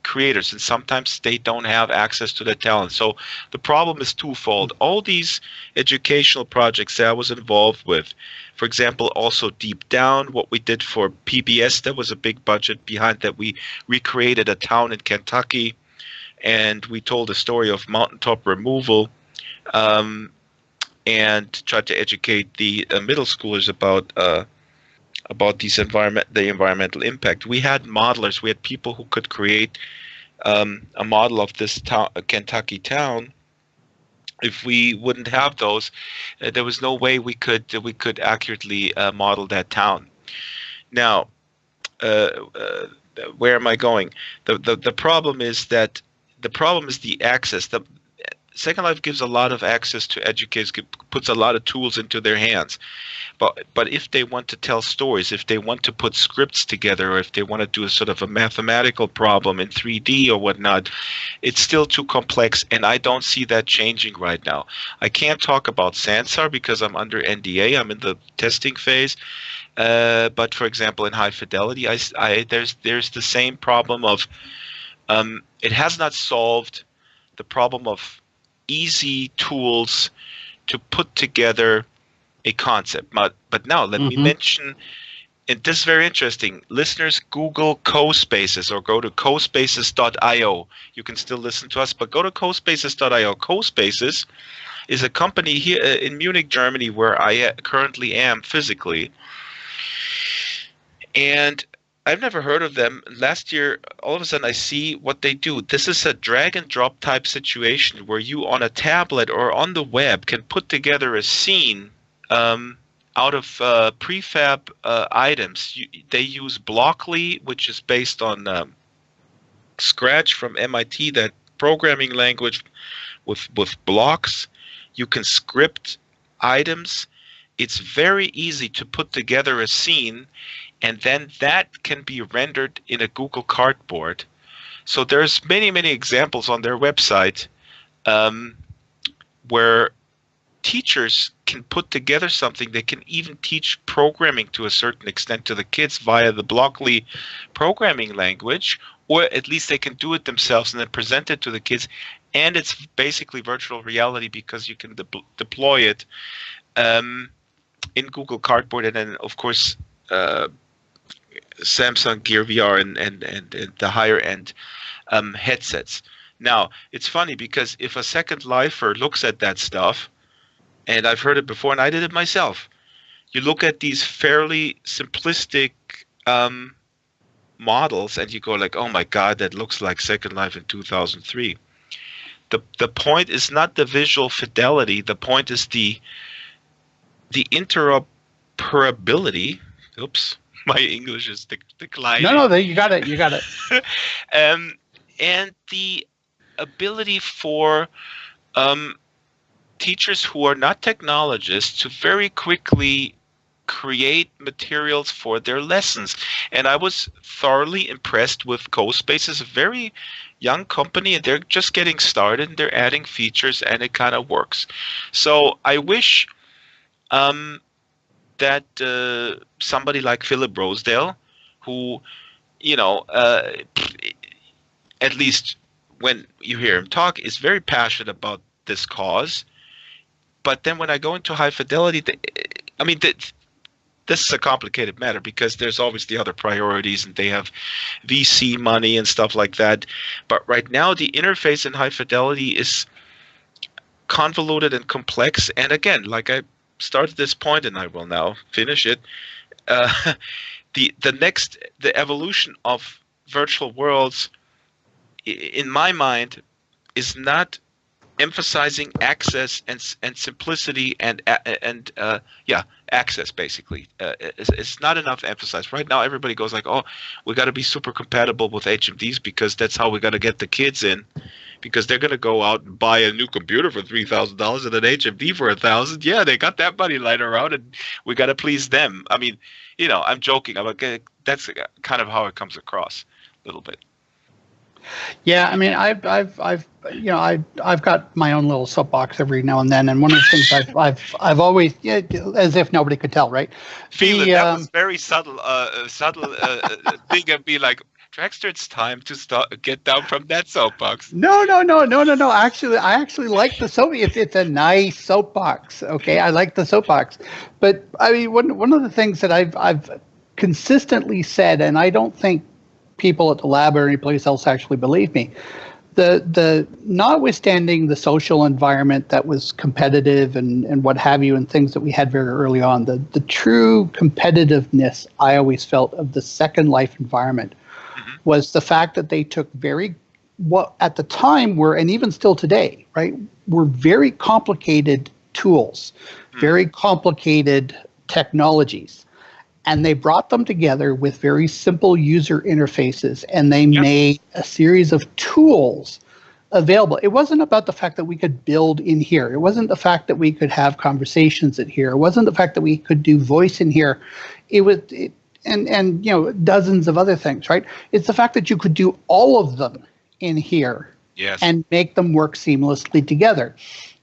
creators, and sometimes they don't have access to the talent. So the problem is twofold. All these educational projects that I was involved with, for example, also Deep Down, what we did for PBS, there was a big budget behind that. We recreated a town in Kentucky, and we told the story of mountaintop removal, and tried to educate the middle schoolers about the environmental impact. We had modelers. We had people who could create a model of this Kentucky town. If we wouldn't have those, there was no way we could accurately model that town. Now, where am I going? The problem is that the access. The Second Life gives a lot of access to educators, puts a lot of tools into their hands. But if they want to tell stories, if they want to put scripts together, or if they want to do a sort of a mathematical problem in 3D or whatnot, it's still too complex, and I don't see that changing right now. I can't talk about Sansar because I'm under NDA. I'm in the testing phase. But for example, in high fidelity, there's the same problem of it has not solved the problem of easy tools to put together a concept. But now let me mention, and this is very interesting, listeners, Google CoSpaces or go to cospaces.io. You can still listen to us, but go to cospaces.io. CoSpaces is a company here in Munich, Germany, where I currently am physically. And I've never heard of them. Last year, all of a sudden, I see what they do. This is a drag and drop type situation where you on a tablet or on the web can put together a scene out of prefab items. They use Blockly, which is based on Scratch from MIT, that programming language with blocks. You can script items. It's very easy to put together a scene, and then that can be rendered in a Google Cardboard. So there's many examples on their website where teachers can put together something. They can even teach programming to a certain extent to the kids via the Blockly programming language, or at least they can do it themselves and then present it to the kids. And it's basically virtual reality because you can deploy it in Google Cardboard, and then of course Samsung Gear VR and the higher end headsets. Now it's funny because if a Second Lifer looks at that stuff, and I've heard it before, and I did it myself, you look at these fairly simplistic models, and you go like, "Oh my God, that looks like Second Life in 2003." The point is not the visual fidelity. The point is the interoperability. Oops, my English is declining. No, you got it. You got it. And the ability for teachers who are not technologists to very quickly create materials for their lessons. And I was thoroughly impressed with CoSpace. It's a very young company, and they're just getting started, and they're adding features, and it kind of works. So I wish that somebody like Philip Rosedale, who, at least when you hear him talk, is very passionate about this cause. But then when I go into high fidelity, this is a complicated matter because there's always the other priorities, and they have VC money and stuff like that. But right now, the interface in high fidelity is convoluted and complex. And again, like I started this point, and I will now finish it. The evolution of virtual worlds, in my mind, is not emphasizing access and simplicity and access, basically. It's not enough emphasized. Right now, everybody goes like, "Oh, we got to be super compatible with HMDs because that's how we got to get the kids in, because they're going to go out and buy a new computer for $3,000 and an HMD for $1,000. Yeah, they got that money lying around, and we got to please them." I mean, I'm joking. That's kind of how it comes across a little bit. Yeah, I mean, I've got my own little soapbox every now and then, and one of the things I've always, as if nobody could tell, right? That was very subtle thing of be like, Draxter, it's time to get down from that soapbox. No. Actually, I actually like the soapbox. It's a nice soapbox. Okay, I like the soapbox, but I mean, one of the things that I've consistently said, and I don't think people at the lab or any place else actually believe me. The notwithstanding the social environment that was competitive and what have you, and things that we had very early on, the true competitiveness I always felt of the Second Life environment was the fact that they took what at the time were, and even still today, right, were very complicated tools, very complicated technologies. And they brought them together with very simple user interfaces, and they made a series of tools available. It wasn't about the fact that we could build in here. It wasn't the fact that we could have conversations in here. It wasn't the fact that we could do voice in here. And dozens of other things, right? It's the fact that you could do all of them in here and make them work seamlessly together.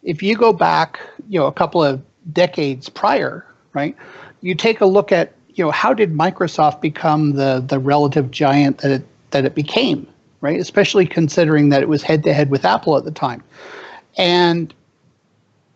If you go back, a couple of decades prior, right, you take a look at how did Microsoft become the relative giant that it became, right? Especially considering that it was head-to-head with Apple at the time. And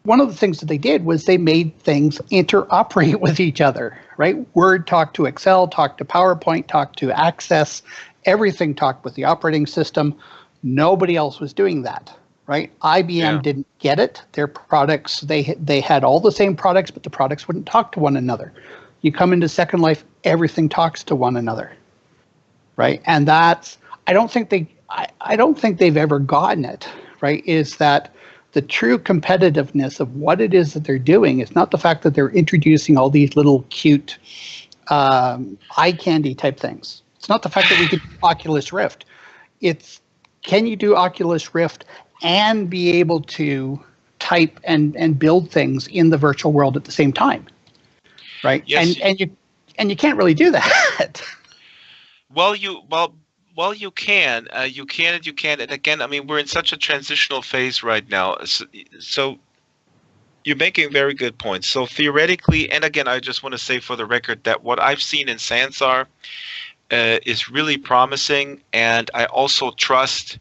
one of the things that they did was they made things interoperate with each other, right? Word talked to Excel, talked to PowerPoint, talked to Access, everything talked with the operating system. Nobody else was doing that, right? IBM didn't get it. Their products, they had all the same products, but the products wouldn't talk to one another. You come into Second Life, everything talks to one another, right? And that's, I don't think they've ever gotten it, right? Is that the true competitiveness of what it is that they're doing is not the fact that they're introducing all these little cute eye candy type things. It's not the fact that we could do Oculus Rift. It's, can you do Oculus Rift and be able to type and build things in the virtual world at the same time, right? Yes. And you can't really do that. Well, you can. You can and you can't. And again, I mean, we're in such a transitional phase right now. So you're making very good points. So theoretically, and again, I just want to say for the record that what I've seen in Sansar is really promising, and I also trust.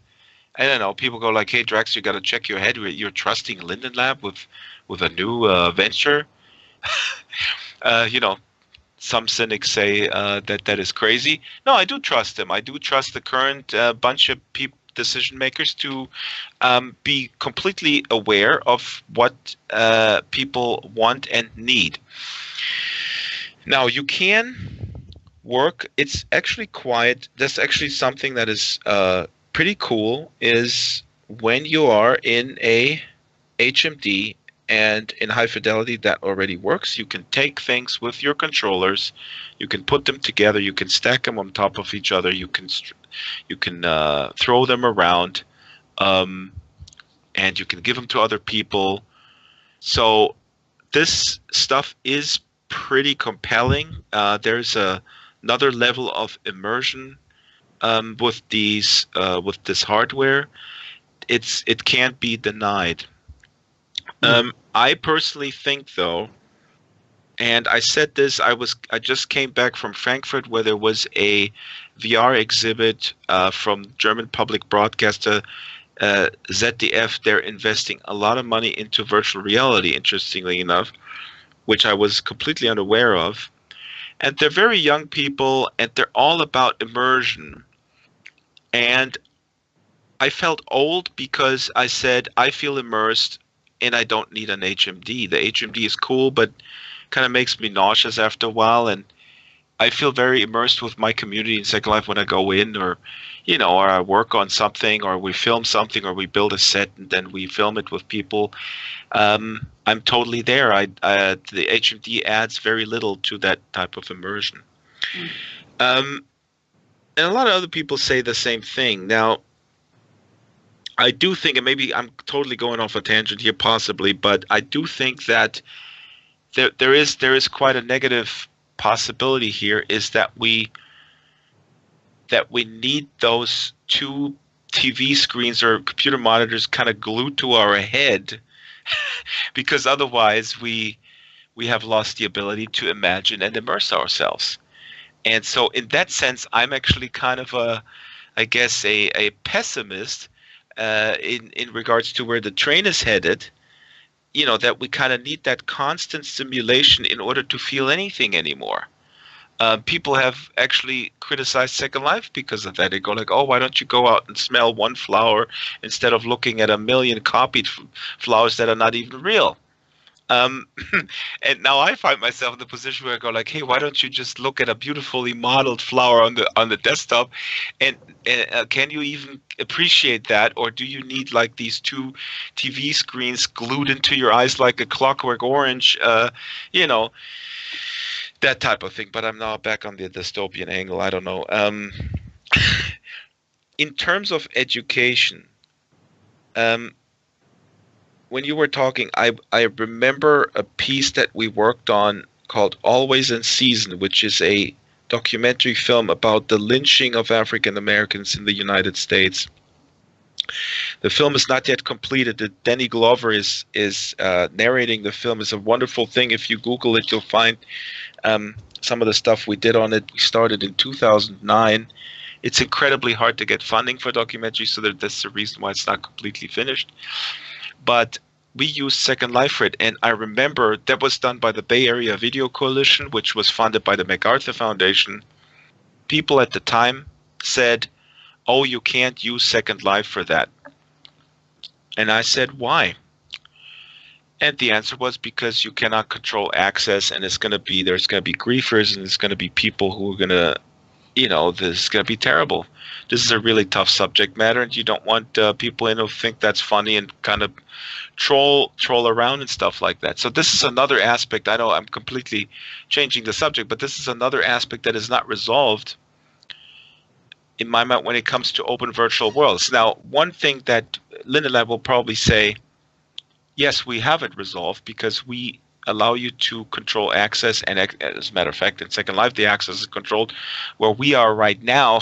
I don't know. People go like, "Hey, Drax, you got to check your head. You're trusting Linden Lab with a new venture." You know, some cynics say that is crazy. No, I do trust them. I do trust the current bunch of decision makers to be completely aware of what people want and need. Now, you can work. It's actually quiet. That's actually something that is pretty cool, is when you are in a HMD and in high fidelity that already works. You can take things with your controllers, you can put them together, you can stack them on top of each other, you can throw them around, and you can give them to other people. So this stuff is pretty compelling. There's another level of immersion with this hardware. It can't be denied. I personally think, though, and I said this, I just came back from Frankfurt, where there was a VR exhibit from German public broadcaster ZDF. They're investing a lot of money into virtual reality, interestingly enough, which I was completely unaware of. And they're very young people, and they're all about immersion. And I felt old because I said, I feel immersed and I don't need an HMD. The HMD is cool, but kind of makes me nauseous after a while. And I feel very immersed with my community in Second Life when I go in, or, you know, or I work on something, or we film something, or we build a set and then we film it with people. I'm totally there. The HMD adds very little to that type of immersion. And a lot of other people say the same thing. Now, I do think, and maybe I'm totally going off a tangent here possibly, but I do think that there is quite a negative possibility here, is that we need those two TV screens or computer monitors kind of glued to our head, because otherwise we have lost the ability to imagine and immerse ourselves. And so in that sense, I'm actually kind of a pessimist in regards to where the train is headed. You know, that we kind of need that constant stimulation in order to feel anything anymore. People have actually criticized Second Life because of that. They go like, "Oh, why don't you go out and smell one flower instead of looking at a million copied flowers that are not even real?" And now I find myself in the position where I go like, "Hey, why don't you just look at a beautifully modeled flower on the desktop, and can you even appreciate that, or do you need like these two TV screens glued into your eyes like a Clockwork Orange?" You know, that type of thing. But I'm now back on the dystopian angle. I don't know. In terms of education, when you were talking, I remember a piece that we worked on called Always in Season, which is a documentary film about the lynching of African Americans in the United States. The film is not yet completed. Danny Glover is narrating the film. It's a wonderful thing. If you Google it, you'll find some of the stuff we did on it. We started in 2009. It's incredibly hard to get funding for documentaries, so that's the reason why it's not completely finished. But we used Second Life for it, and I remember that was done by the Bay Area Video Coalition, which was funded by the MacArthur Foundation. People at the time said, "Oh, you can't use Second Life for that." And I said, "Why?" And the answer was, because you cannot control access, and there's going to be griefers, and there's going to be people who are going to this is going to be terrible. This is a really tough subject matter, and you don't want people who think that's funny and kind of troll around and stuff like that. So this is another aspect. I know I'm completely changing the subject, but this is another aspect that is not resolved in my mind when it comes to open virtual worlds. Now, one thing that Lynn and I will probably say, yes, we have it resolved because we allow you to control access, and as a matter of fact, in Second Life, the access is controlled. Where we are right now,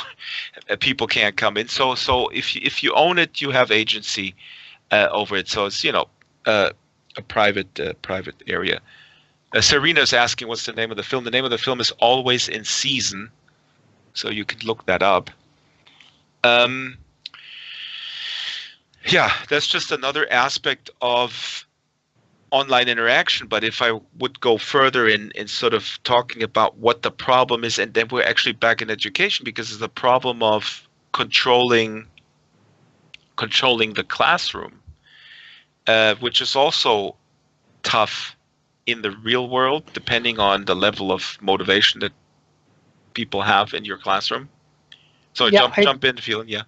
people can't come in. So if you own it, you have agency over it. So it's a private area. Serena's asking what's the name of the film. The name of the film is Always in Season, so you can look that up. Yeah, that's just another aspect of online interaction. But if I would go further in sort of talking about what the problem is, and then we're actually back in education, because it's the problem of controlling the classroom, which is also tough in the real world, depending on the level of motivation that people have in your classroom. So Yeah, jump in, feeling, yeah.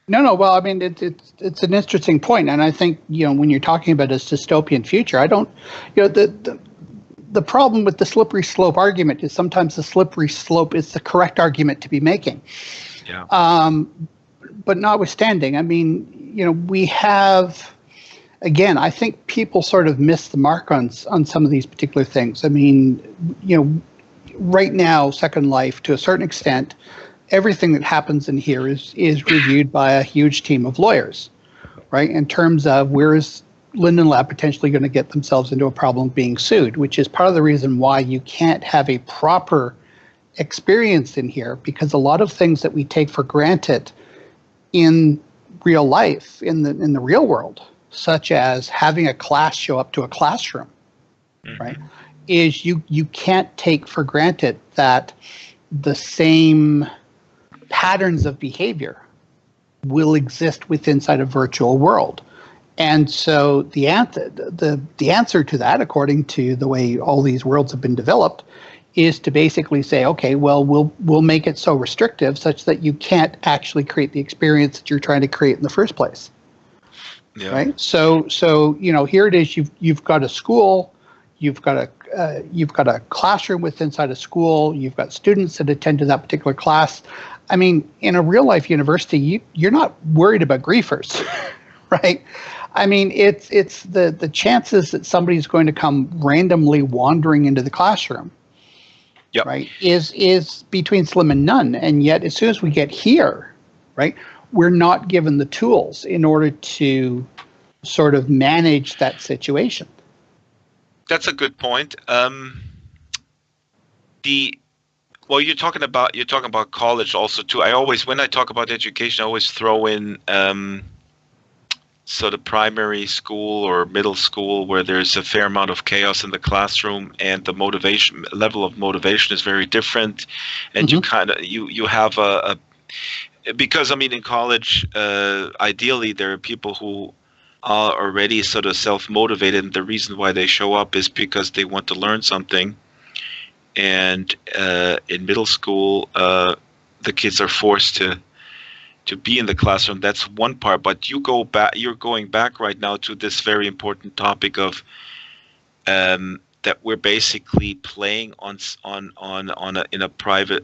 No. Well, I mean, it's an interesting point, and I think when you're talking about a dystopian future, I don't, the problem with the slippery slope argument is sometimes the slippery slope is the correct argument to be making. Yeah. But notwithstanding, I mean, we have, again, I think people sort of miss the mark on some of these particular things. I mean, right now, Second Life, to a certain extent, everything that happens in here is reviewed by a huge team of lawyers, right? In terms of where is Linden Lab potentially going to get themselves into a problem of being sued, which is part of the reason why you can't have a proper experience in here, because a lot of things that we take for granted in real life, in the real world, such as having a class show up to a classroom, right, is you can't take for granted that the same patterns of behavior will exist inside a virtual world. And so the answer to that, according to the way all these worlds have been developed, is to basically say, okay, well, we'll make it so restrictive such that you can't actually create the experience that you're trying to create in the first place. Yeah. Right. So here it is. You've got a school, you've got a classroom inside a school. You've got students that attend to that particular class. I mean, in a real life university, you're not worried about griefers, right? I mean, it's the chances that somebody's going to come randomly wandering into the classroom, yep, right, is between slim and none. And yet, as soon as we get here, right, we're not given the tools in order to sort of manage that situation. That's a good point. Well, you're talking about college also too. When I talk about education, I always throw in sort of primary school or middle school, where there's a fair amount of chaos in the classroom, and the level of motivation is very different, and you have because I mean, in college, ideally there are people who are already sort of self-motivated, and the reason why they show up is because they want to learn something. And in middle school, the kids are forced to be in the classroom. That's one part. But you're going back right now to this very important topic of that we're basically playing in a private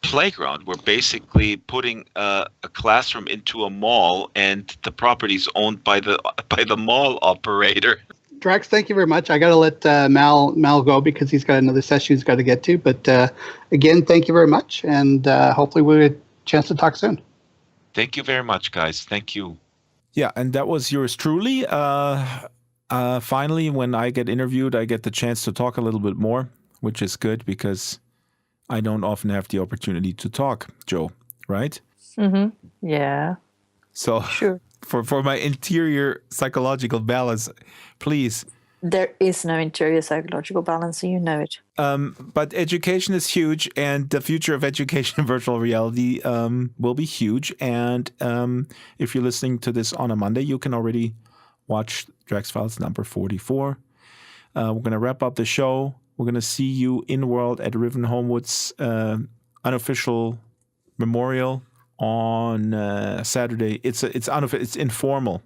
playground. We're basically putting a classroom into a mall, and the property is owned by the mall operator. Drax, thank you very much. I got to let Mal go because he's got another session he's got to get to. But again, thank you very much, and hopefully we'll get a chance to talk soon. Thank you very much, guys. Thank you. Yeah, and that was yours truly. Finally, when I get interviewed, I get the chance to talk a little bit more, which is good because I don't often have the opportunity to talk, Joe, right? Mm-hmm. Yeah. So sure. For my interior psychological balance, please. There is no interior psychological balance, so you know it. But education is huge, and the future of education in virtual reality will be huge. And if you're listening to this on a Monday, you can already watch Drax Files number 44. We're going to wrap up the show We're going to see you in world at Riven Homewood's unofficial memorial on Saturday. It's informal.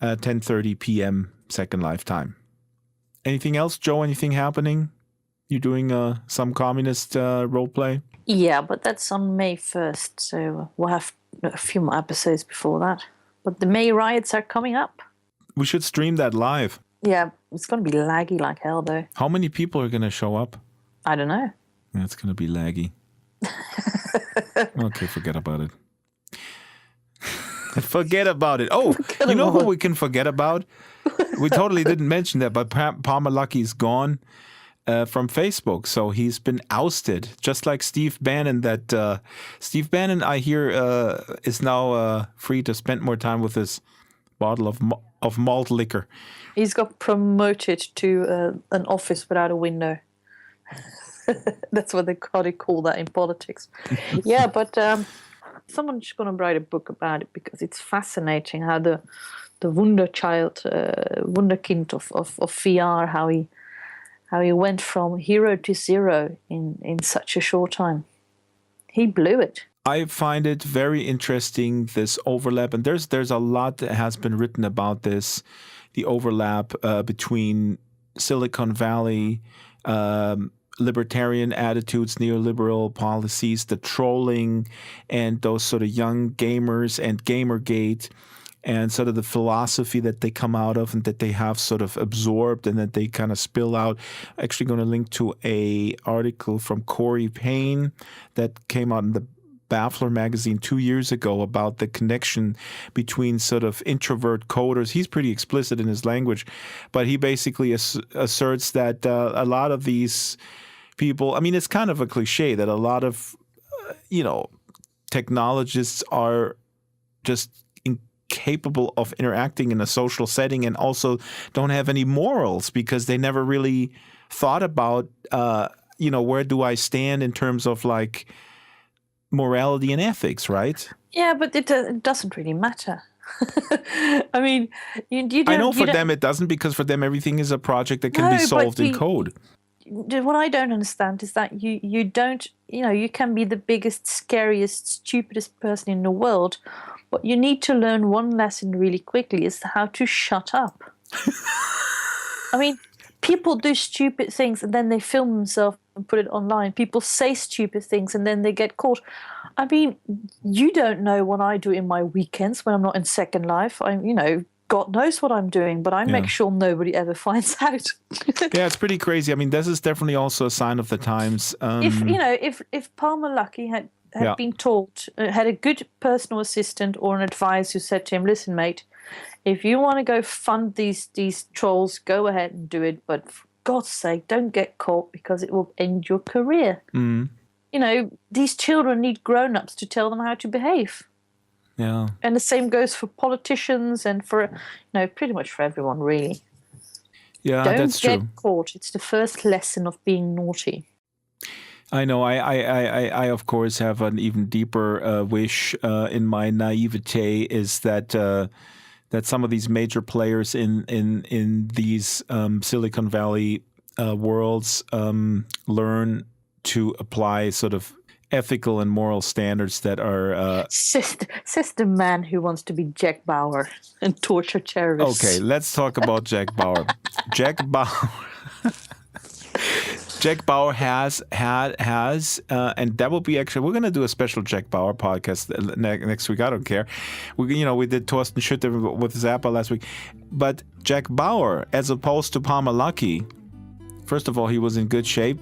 10:30 p.m. Second Life time. Anything else, Joe? Anything happening? You doing some communist role play? Yeah, but that's on May 1st, so we'll have a few more episodes before that. But the May riots are coming up. We should stream that live. Yeah, it's going to be laggy like hell, though. How many people are going to show up? I don't know. Yeah, it's going to be laggy. Okay, forget about it. Forget about it. Oh, you know who we can forget about? We totally didn't mention that, but Palmer Lucky's gone from Facebook, so he's been ousted, just like Steve Bannon. Steve Bannon, I hear, is now free to spend more time with his bottle of malt liquor. He's got promoted to an office without a window. That's what they call that in politics. Yeah, but someone's going to write a book about it because it's fascinating how the Wunderchild, Wunderkind of VR, how he went from hero to zero in such a short time. He blew it. I find it very interesting, this overlap, and there's a lot that has been written about this, the overlap between Silicon Valley, libertarian attitudes, neoliberal policies, the trolling, and those sort of young gamers and Gamergate, and sort of the philosophy that they come out of and that they have sort of absorbed and that they kind of spill out. Actually going to link to a article from Corey Payne that came out in the Baffler magazine 2 years ago about the connection between sort of introvert coders. He's pretty explicit in his language, but he basically asserts that a lot of these people, I mean, it's kind of a cliche that a lot of, technologists are just incapable of interacting in a social setting and also don't have any morals because they never really thought about, where do I stand in terms of like morality and ethics, right? Yeah, but it doesn't really matter. I mean, you don't. I know for them it doesn't, because for them everything is a project that can be solved in code. What I don't understand is that you don't, you can be the biggest, scariest, stupidest person in the world, but you need to learn one lesson really quickly, is how to shut up. I mean, people do stupid things and then they film themselves and put it online. People say stupid things and then they get caught. I mean, you don't know what I do in my weekends when I'm not in Second Life. God knows what I'm doing, but I make sure nobody ever finds out. Yeah, it's pretty crazy. I mean, this is definitely also a sign of the times. If Palmer Luckey had been taught, had a good personal assistant or an advisor who said to him, "Listen, mate, if you want to go fund these trolls, go ahead and do it, but for God's sake, don't get caught because it will end your career." Mm. These children need grown-ups to tell them how to behave. Yeah. And the same goes for politicians and for, pretty much for everyone, really. Yeah, that's true. Don't get caught. It's the first lesson of being naughty. I know. I of course have an even deeper wish in my naivete, is that some of these major players in these Silicon Valley worlds learn to apply sort of ethical and moral standards that are... Says the man who wants to be Jack Bauer and torture terrorists. Okay, let's talk about Jack Bauer. Jack Bauer has, and that will be actually, we're going to do a special Jack Bauer podcast next week. I don't care. We did Torsten Schütter with Zappa last week. But Jack Bauer, as opposed to Palmer Luckey, first of all, he was in good shape.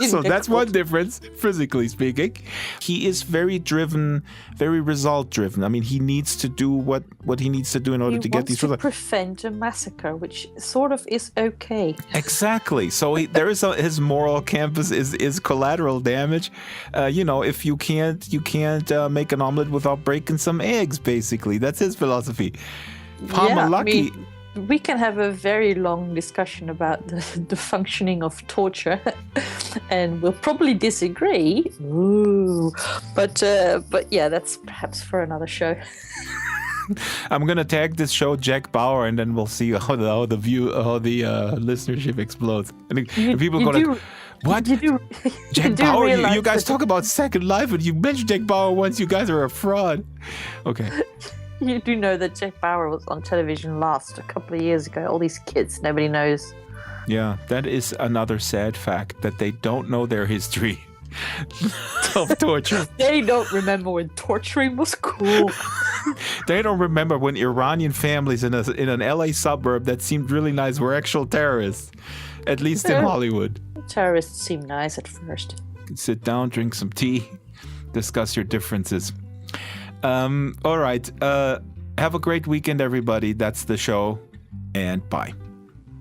So that's one difference, physically speaking. He is very driven, very result driven. I mean, he needs to do what he needs to do in order to get these results. He wants to prevent a massacre, which sort of is okay. Exactly. So his moral campus is collateral damage. If you can't make an omelet without breaking some eggs, basically. That's his philosophy. Palmer Luckey. We can have a very long discussion about the functioning of torture, and we'll probably disagree. Ooh. But yeah, that's perhaps for another show. I'm gonna tag this show Jack Bauer, and then we'll see how the listenership explodes. And people go like, "What? Jack Bauer? You guys talk about Second Life, and you mentioned Jack Bauer once. You guys are a fraud." Okay. You do know that Jack Bauer was on television last a couple of years ago. All these kids, nobody knows. Yeah, that is another sad fact, that they don't know their history of torture. They don't remember when torturing was cool. They don't remember when Iranian families in an LA suburb that seemed really nice were actual terrorists, at least in Hollywood. Terrorists seem nice at first. Sit down, drink some tea, discuss your differences. All right. Have a great weekend, everybody. That's the show, and bye.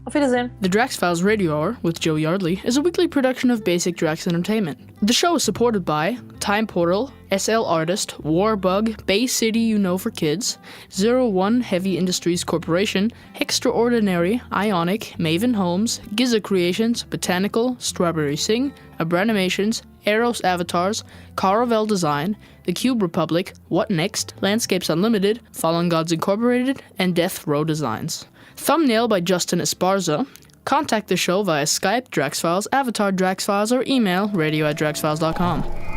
Auf Wiedersehen. The Drax Files Radio Hour with Joe Yardley is a weekly production of Basic Drax Entertainment. The show is supported by Time Portal, SL Artist, Warbug, Bay City You Know for Kids, 01 Heavy Industries Corporation, Extraordinary, Ionic, Maven Homes, Giza Creations, Botanical, Strawberry Sing, Abranimations, Eros Avatars, Caravel Design, The Cube Republic, What Next, Landscapes Unlimited, Fallen Gods Incorporated, and Death Row Designs. Thumbnail by Justin Esparza. Contact the show via Skype, DraxFiles, Avatar DraxFiles, or email radio@draxfiles.com.